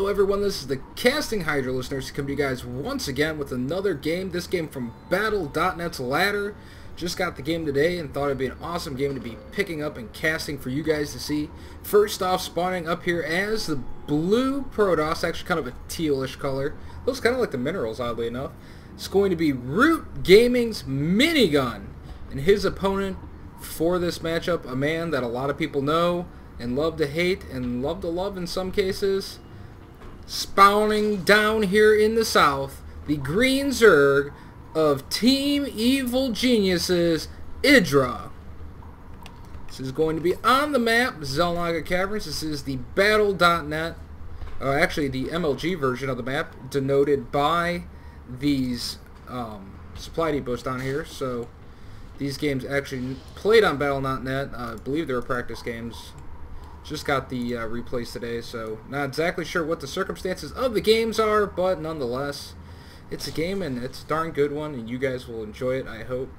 Hello everyone, this is the Casting IdrA listeners coming to you guys once again with another game. This game from Battle.net's ladder. Just got the game today and thought it'd be an awesome game to be picking up and casting for you guys to see. First off, spawning up here as the blue Protoss, actually kind of a tealish color. Looks kind of like the minerals, oddly enough. It's going to be Root Gaming's Minigun. And his opponent for this matchup, a man that a lot of people know and love to hate and love to love in some cases. Spawning down here in the south, the green Zerg of Team Evil Geniuses, IdrA. This is going to be on the map, Zelnaga Caverns. This is the Battle.net, actually the MLG version of the map, denoted by these supply depots down here. So these games actually played on Battle.net. I believe they were practice games. Just got the replays today, so not exactly sure what the circumstances of the games are, but nonetheless, it's a game and it's a darn good one, and you guys will enjoy it, I hope.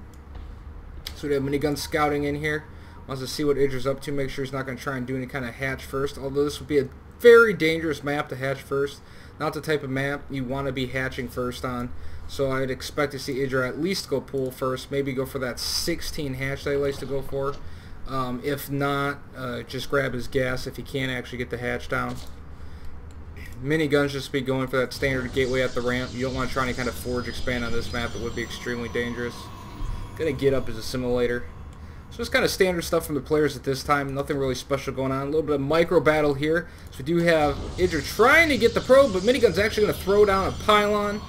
So we have Minigun scouting in here. Wants to see what IdrA's up to, make sure he's not going to try and do any kind of hatch first, although this would be a very dangerous map to hatch first. Not the type of map you want to be hatching first on, so I'd expect to see IdrA at least go pool first, maybe go for that 16 hatch that he likes to go for. If not, just grab his gas if he can't actually get the hatch down. Miniguns just be going for that standard gateway at the ramp. You don't want to try any kind of forge expand on this map. It would be extremely dangerous. Gonna get up as a simulator. So it's kind of standard stuff from the players at this time. Nothing really special going on. A little bit of micro battle here. So we do have IdrA trying to get the probe, but Minigun's actually going to throw down a pylon.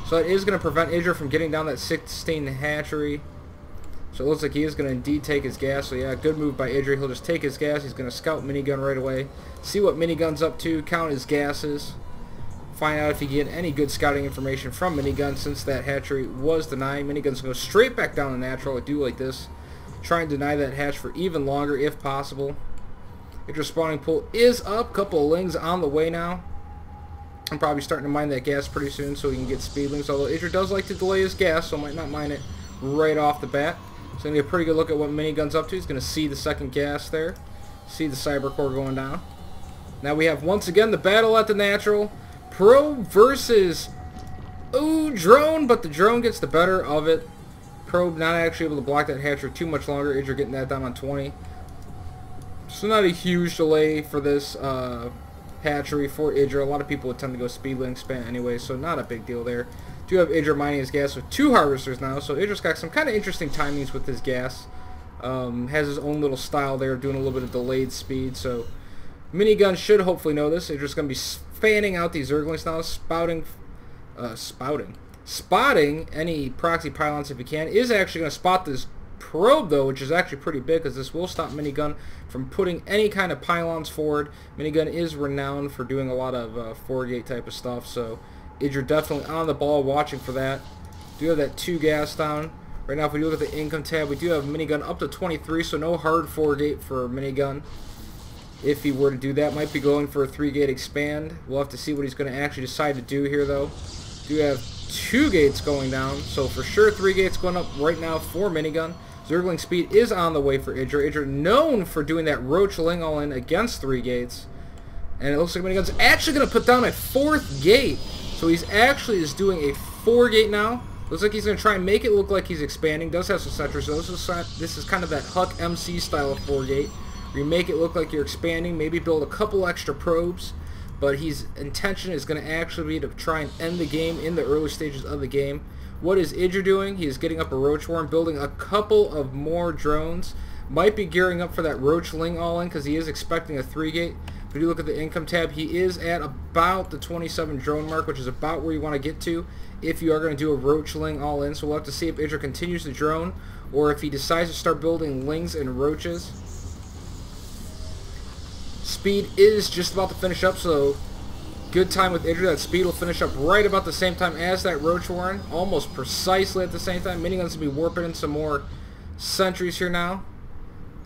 So it is going to prevent IdrA from getting down that 16 hatchery. So it looks like he is going to indeed take his gas. So yeah, good move by IdrA. He'll just take his gas. He's going to scout Minigun right away. See what Minigun's up to. Count his gases. Find out if he can get any good scouting information from Minigun since that hatchery was denied. Minigun's going to go straight back down to natural. I do like this. Try and deny that hatch for even longer if possible. IdrA spawning pool is up. Couple of lings on the way now. I'm probably starting to mine that gas pretty soon so he can get speedlings. Although IdrA does like to delay his gas, so might not mine it right off the bat. So going to get a pretty good look at what Minigun's up to. He's going to see the second gas there. See the cyber core going down. Now we have once again the battle at the natural. Pro versus drone, but the drone gets the better of it. Probe not actually able to block that hatchery too much longer. IdrA getting that down on 20. So not a huge delay for this hatchery for IdrA. A lot of people would tend to go speedling span anyway, so not a big deal there. Do have IdrA mining his gas with 2 harvesters now, so IdrA's got some kind of interesting timings with his gas. Has his own little style there, doing a little bit of delayed speed, so Minigun should hopefully know this. IdrA's going to be fanning out these Zerglings now, spotting any proxy pylons if he can. Is actually going to spot this probe though, which is actually pretty big because this will stop Minigun from putting any kind of pylons forward. Minigun is renowned for doing a lot of 4-gate type of stuff, so IdrA definitely on the ball watching for that. Do have that 2 gas down. Right now if we look at the income tab, we do have Minigun up to 23, so no hard 4-gate for Minigun. If he were to do that, might be going for a 3-gate expand. We'll have to see what he's going to actually decide to do here though. Do have 2 gates going down, so for sure 3 gates going up right now for Minigun. Zergling speed is on the way for IdrA. IdrA known for doing that roach ling all in against 3 gates. And it looks like Minigun's actually going to put down a 4th gate. So he's actually is doing a 4-gate now. Looks like he's going to try and make it look like he's expanding. Does have some sentries, so this is kind of that Huck MC style of 4-gate. Where you make it look like you're expanding, maybe build a couple extra probes. But his intention is going to actually be to try and end the game in the early stages of the game. What is IdrA doing? He is getting up a roach worm, building a couple of more drones. Might be gearing up for that roach ling all-in because he is expecting a 3-gate. If you look at the income tab, he is at about the 27 drone mark, which is about where you want to get to if you are going to do a roach ling all in. So we'll have to see if IdrA continues to drone or if he decides to start building lings and roaches. Speed is just about to finish up, so good time with IdrA. That speed will finish up right about the same time as that roach warren, almost precisely at the same time. Minigun's going to be warping in some more sentries here now.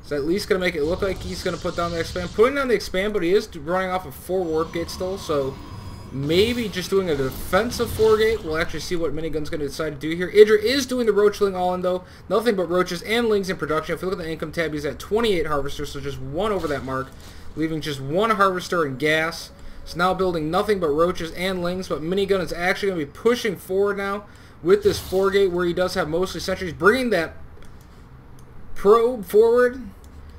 So at least going to make it look like he's going to put down the expand. Putting down the expand, but he is running off of 4 warp gates still, so maybe just doing a defensive 4-gate. We'll actually see what Minigun's going to decide to do here. IdrA is doing the roach ling all in though. Nothing but roaches and lings in production. If you look at the income tab, he's at 28 harvesters, so just 1 over that mark, leaving just 1 harvester and gas. It's now building nothing but roaches and lings, but Minigun is actually going to be pushing forward now with this 4-gate where he does have mostly sentries, bringing that probe forward.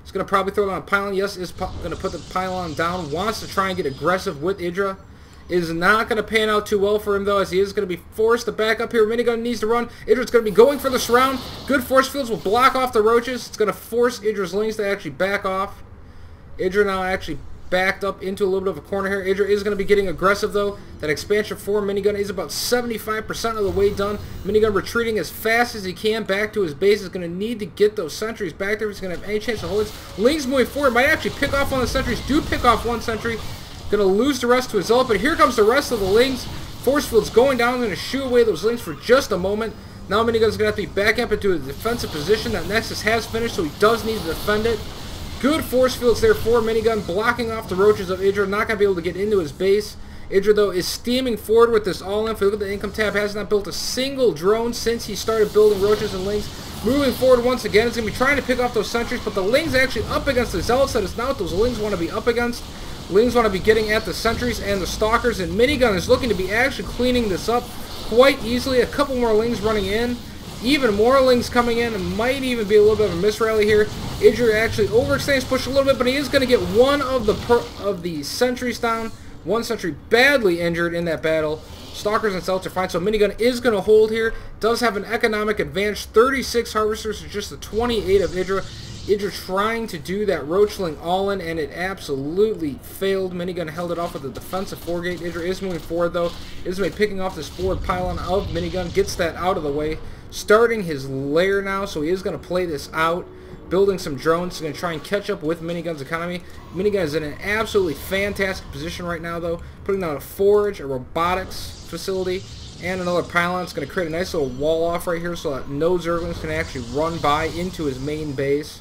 He's going to probably throw down a pylon. Yes, is going to put the pylon down. Wants to try and get aggressive with IdrA. Is not going to pan out too well for him, though, as he is going to be forced to back up here. Minigun needs to run. IdrA's going to be going for the surround. Good force fields will block off the roaches. It's going to force IdrA's lings to actually back off. IdrA now actually backed up into a little bit of a corner here. IdrA is going to be getting aggressive, though. That expansion for Minigun is about 75% of the way done. Minigun retreating as fast as he can back to his base. Is going to need to get those sentries back there if he's going to have any chance to hold it. Lings moving forward. Might actually pick off one of the sentries. Do pick off one sentry. Going to lose the rest to his zealot, but here comes the rest of the lings. Force field's going down. Going to shoo away those lings for just a moment. Now Minigun's going to have to be back up into a defensive position. That Nexus has finished, so he does need to defend it. Good force fields there for Minigun, blocking off the roaches of IdrA. Not going to be able to get into his base. IdrA, though, is steaming forward with this all-in. If you look at the income tab, has not built a single drone since he started building roaches and lings. Moving forward once again, he's going to be trying to pick off those sentries, but the lings actually up against the zealots. That is not what those lings want to be up against. Lings want to be getting at the sentries and the stalkers, and Minigun is looking to be actually cleaning this up quite easily. A couple more lings running in. Even more lings coming in. It might even be a little bit of a misrally here. IdrA actually overextends, push a little bit, but he is going to get one of the sentries down. One sentry badly injured in that battle. Stalkers and Zealots are fine, so Minigun is going to hold here. Does have an economic advantage. 36 Harvesters to just the 28 of IdrA. IdrA trying to do that Roachling all-in, and it absolutely failed. Minigun held it off with a defensive 4-gate. IdrA is moving forward, though. Is going to be picking off this forward pylon of Minigun. Gets that out of the way. Starting his lair now, so he is going to play this out. Building some drones. He's going to try and catch up with Minigun's economy. Minigun is in an absolutely fantastic position right now, though. Putting down a forge, a robotics facility, and another pylon. It's going to create a nice little wall off right here so that no Zerglings can actually run by into his main base.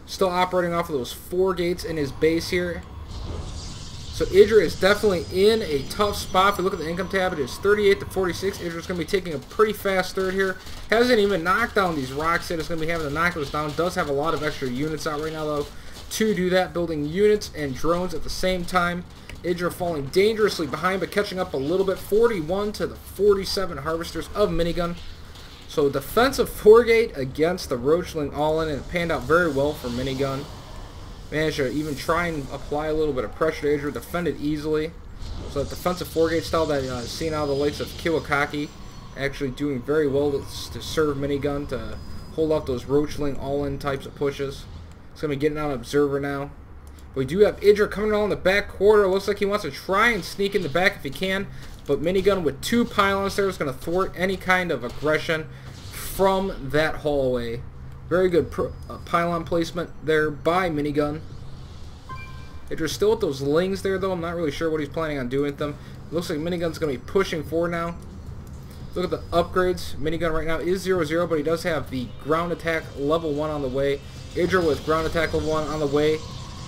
Still operating off of those 4 gates in his base here. So IdrA is definitely in a tough spot. If you look at the income tab, it is 38 to 46. IdrA's going to be taking a pretty fast third here. Hasn't even knocked down these rocks yet. It's going to be having to knock those down. Does have a lot of extra units out right now, though, to do that. Building units and drones at the same time. IdrA falling dangerously behind, but catching up a little bit. 41 to the 47 Harvesters of Minigun. So defensive 4-gate against the Roachling all-in, and it panned out very well for Minigun. Managed to even try and apply a little bit of pressure to IdrA, defended easily. So that defensive 4-gate style that seen out of the likes of Kiwakaki, actually doing very well to serve Minigun, to hold off those Roachling all-in types of pushes. It's going to be getting out Observer now. We do have IdrA coming along the back quarter. Looks like he wants to try and sneak in the back if he can. But Minigun with 2 pylons there is going to thwart any kind of aggression from that hallway. Very good pylon placement there by Minigun. IdrA's still with those lings there, though. I'm not really sure what he's planning on doing with them. It looks like Minigun's going to be pushing forward now. Look at the upgrades. Minigun right now is 0-0, but he does have the ground attack level 1 on the way. IdrA with ground attack level 1 on the way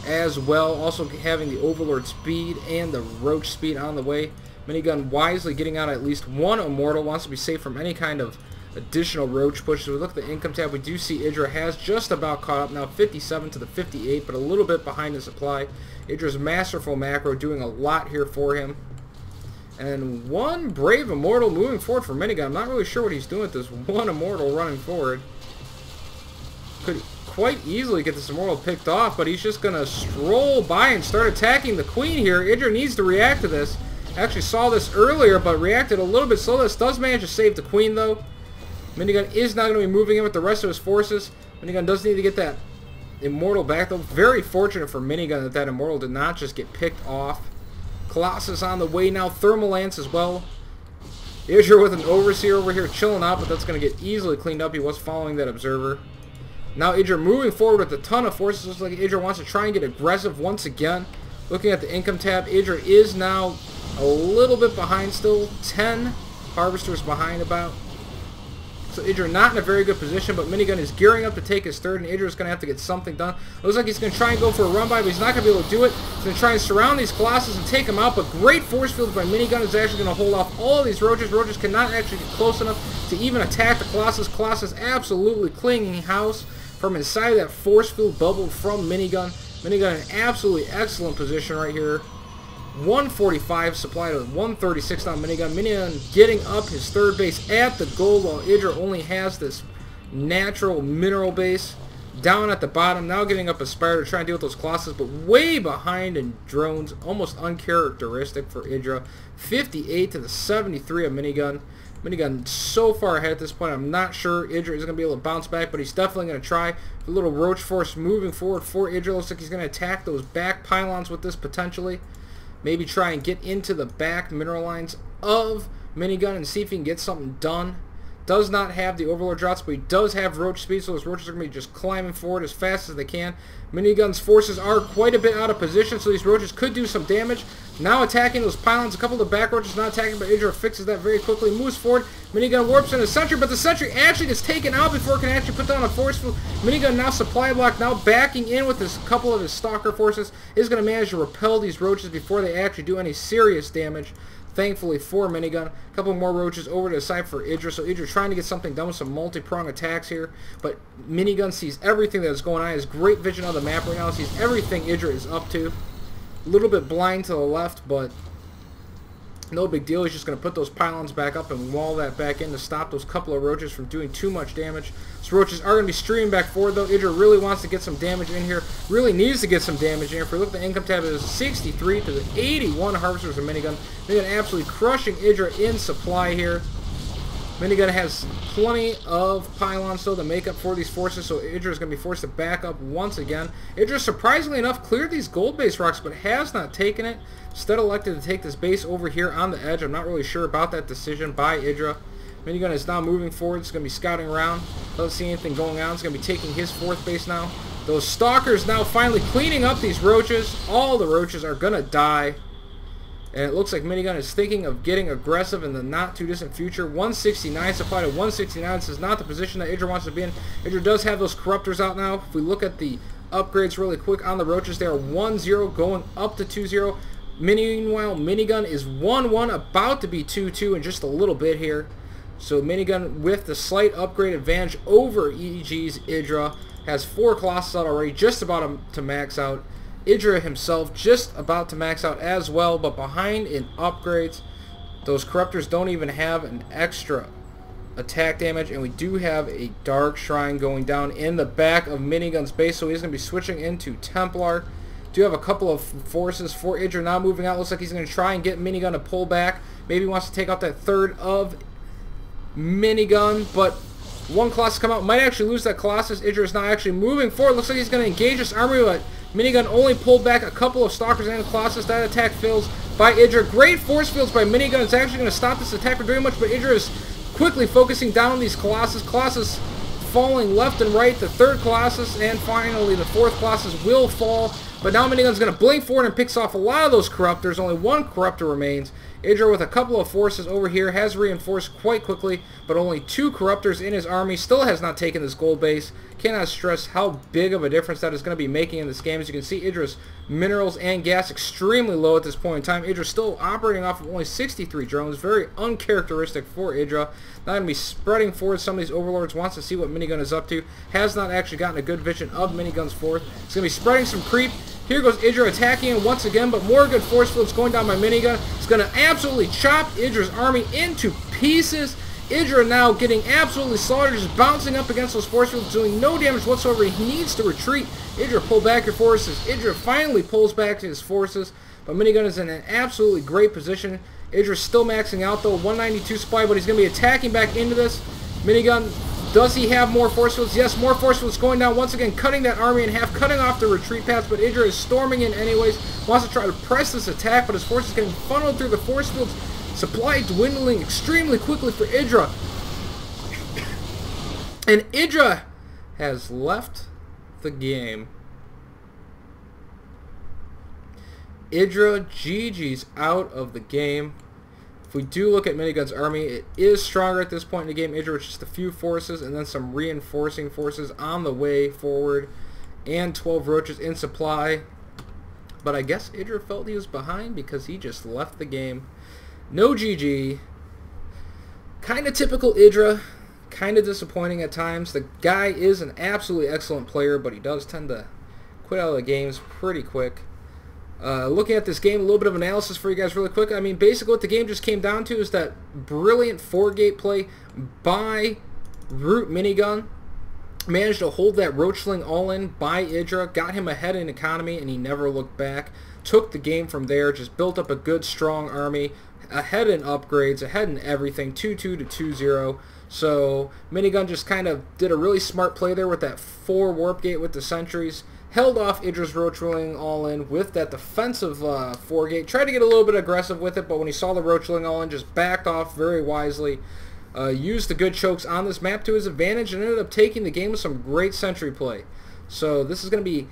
as well. Also having the Overlord speed and the Roach speed on the way. Minigun wisely getting out at least 1 Immortal. Wants to be safe from any kind of additional Roach pushes. We look at the income tab. We do see IdrA has just about caught up now, 57 to the 58, but a little bit behind the supply. IdrA's masterful macro doing a lot here for him. And 1 Brave Immortal moving forward for Minigun. I'm not really sure what he's doing with this 1 Immortal running forward. Could quite easily get this Immortal picked off, but he's just going to stroll by and start attacking the Queen here. IdrA needs to react to this. Actually saw this earlier, but reacted a little bit slow. This does manage to save the Queen, though. Minigun is not going to be moving in with the rest of his forces. Minigun does need to get that Immortal back, though. Very fortunate for Minigun that that Immortal did not just get picked off. Colossus on the way now. Thermal Lance as well. IdrA with an Overseer over here chilling out, but that's going to get easily cleaned up. He was following that Observer. Now IdrA moving forward with a ton of forces. Looks like IdrA wants to try and get aggressive once again. Looking at the income tab, IdrA is now a little bit behind still. 10 Harvesters behind about. So IdrA not in a very good position, but Minigun is gearing up to take his third, and IdrA is going to have to get something done. Looks like he's going to try and go for a run by, but he's not going to be able to do it. He's going to try and surround these Colossus and take them out, but great force fields by Minigun is actually going to hold off all of these Roaches. Roaches cannot actually get close enough to even attack the Colossus. Colossus absolutely clinging house from inside that force field bubble from Minigun. Minigun in an absolutely excellent position right here. 145 supply to 136 now. Minigun getting up his third base at the gold, while IdrA only has this natural mineral base down at the bottom. Now getting up a spider to try and deal with those Colossus, but way behind in drones. Almost uncharacteristic for IdrA. 58 to the 73 of Minigun. Minigun so far ahead at this point. I'm not sure IdrA is going to be able to bounce back, but he's definitely going to try. A little roach force moving forward for IdrA. Looks like he's going to attack those back pylons with this potentially. Maybe try and get into the back mineral lines of Minigun and see if he can get something done. Does not have the Overlord drops, but he does have roach speed, so those roaches are going to be just climbing forward as fast as they can. Minigun's forces are quite a bit out of position, so these roaches could do some damage. Now attacking those pylons. A couple of the back roaches not attacking, but IdrA fixes that very quickly. Moves forward. Minigun warps in a sentry, but the sentry actually gets taken out before it can actually put down a force field. Minigun now supply block, now backing in with this couple of his stalker forces. Is going to manage to repel these roaches before they actually do any serious damage. Thankfully for Minigun. A couple more roaches over to the side for IdrA. So IdrA trying to get something done with some multi-prong attacks here. But Minigun sees everything that is going on. He has great vision of the map right now. He sees everything IdrA is up to. A little bit blind to the left, but no big deal. He's just going to put those pylons back up and wall that back in to stop those couple of roaches from doing too much damage. So roaches are going to be streaming back forward, though. IdrA really wants to get some damage in here. Really needs to get some damage in here. If we look at the income tab, it is 63 to the 81 harvesters of Minigun. Minigun absolutely crushing IdrA in supply here. Minigun has plenty of pylons still to make up for these forces, so IdrA is going to be forced to back up once again. IdrA, surprisingly enough, cleared these gold base rocks, but has not taken it. Instead elected to take this base over here on the edge. I'm not really sure about that decision by IdrA. Minigun is now moving forward. It's going to be scouting around. Doesn't see anything going on. It's going to be taking his fourth base now. Those stalkers now finally cleaning up these roaches. All the roaches are going to die. And it looks like Minigun is thinking of getting aggressive in the not-too-distant future. 169 supply to 169. This is not the position that IdrA wants to be in. IdrA does have those corruptors out now. If we look at the upgrades really quick on the roaches, they are 1-0 going up to 2-0. Meanwhile, Minigun is 1-1, about to be 2-2 in just a little bit here. So Minigun with the slight upgrade advantage over EG's IdrA. Has 4 Colossus out already, just about to max out. IdrA himself just about to max out as well, but behind in upgrades. Those corruptors don't even have an extra attack damage, and we do have a Dark Shrine going down in the back of Minigun's base, so he's going to be switching into Templar. Do have a couple of forces for IdrA now moving out. Looks like he's going to try and get Minigun to pull back. Maybe he wants to take out that third of Minigun, but one Colossus come out. Might actually lose that Colossus. IdrA is now actually moving forward. Looks like he's going to engage this army, but Minigun only pulled back a couple of Stalkers and Colossus. That attack fails by IdrA. Great force fields by Minigun. It's actually going to stop this attack from doing much, but IdrA is quickly focusing down on these Colossus. Colossus falling left and right. The third Colossus and finally the fourth Colossus will fall. But now Minigun's going to blink forward and picks off a lot of those Corruptors. Only one Corruptor remains. IdrA with a couple of forces over here has reinforced quite quickly, but only 2 Corruptors in his army. Still has not taken this gold base. Cannot stress how big of a difference that is going to be making in this game. As you can see, IdrA's minerals and gas extremely low at this point in time. IdrA still operating off of only 63 drones. Very uncharacteristic for IdrA. Not going to be spreading forward. Some of these overlords wants to see what Minigun is up to. Has not actually gotten a good vision of Minigun's fourth. It's going to be spreading some creep. Here goes IdrA attacking him once again, but more good force fields going down by Minigun. It's going to absolutely chop IdrA's army into pieces. IdrA now getting absolutely slaughtered, just bouncing up against those force fields, doing no damage whatsoever. He needs to retreat. IdrA, pull back your forces. IdrA finally pulls back his forces, but Minigun is in an absolutely great position. IdrA's still maxing out though, 192 supply, but he's going to be attacking back into this. Minigun, does he have more force fields? Yes, more force fields going down. Once again, cutting that army in half, cutting off the retreat paths, but IdrA is storming in anyways. Wants to try to press this attack, but his forces getting funneled through the force fields. Supply dwindling extremely quickly for IdrA. And IdrA has left the game. IdrA, GG's out of the game. If we do look at Minigun's army, it is stronger at this point in the game. IdrA with just a few forces and then some reinforcing forces on the way forward. And 12 roaches in supply. But I guess IdrA felt he was behind because he just left the game. No GG. Kind of typical IdrA. Kind of disappointing at times. The guy is an absolutely excellent player, but he does tend to quit out of the games pretty quick. Looking at this game, a little bit of analysis for you guys really quick. I mean, basically what the game just came down to is that brilliant 4-gate play by Root Minigun. Managed to hold that Roachling all in by IdrA, got him ahead in economy, and he never looked back. Took the game from there, just built up a good, strong army, ahead in upgrades, ahead in everything, 2-2 to 2-0. So Minigun just kind of did a really smart play there with that 4 warp gate with the sentries. Held off IdrA's Roachling all in with that defensive 4 gate. Tried to get a little bit aggressive with it, but when he saw the Roachling all in, just backed off very wisely. Used the good chokes on this map to his advantage and ended up taking the game with some great sentry play. So this is going to be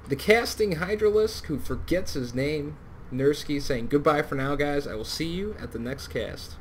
the casting Hydralisk, who forgets his name, Nursky, saying goodbye for now, guys. I will see you at the next cast.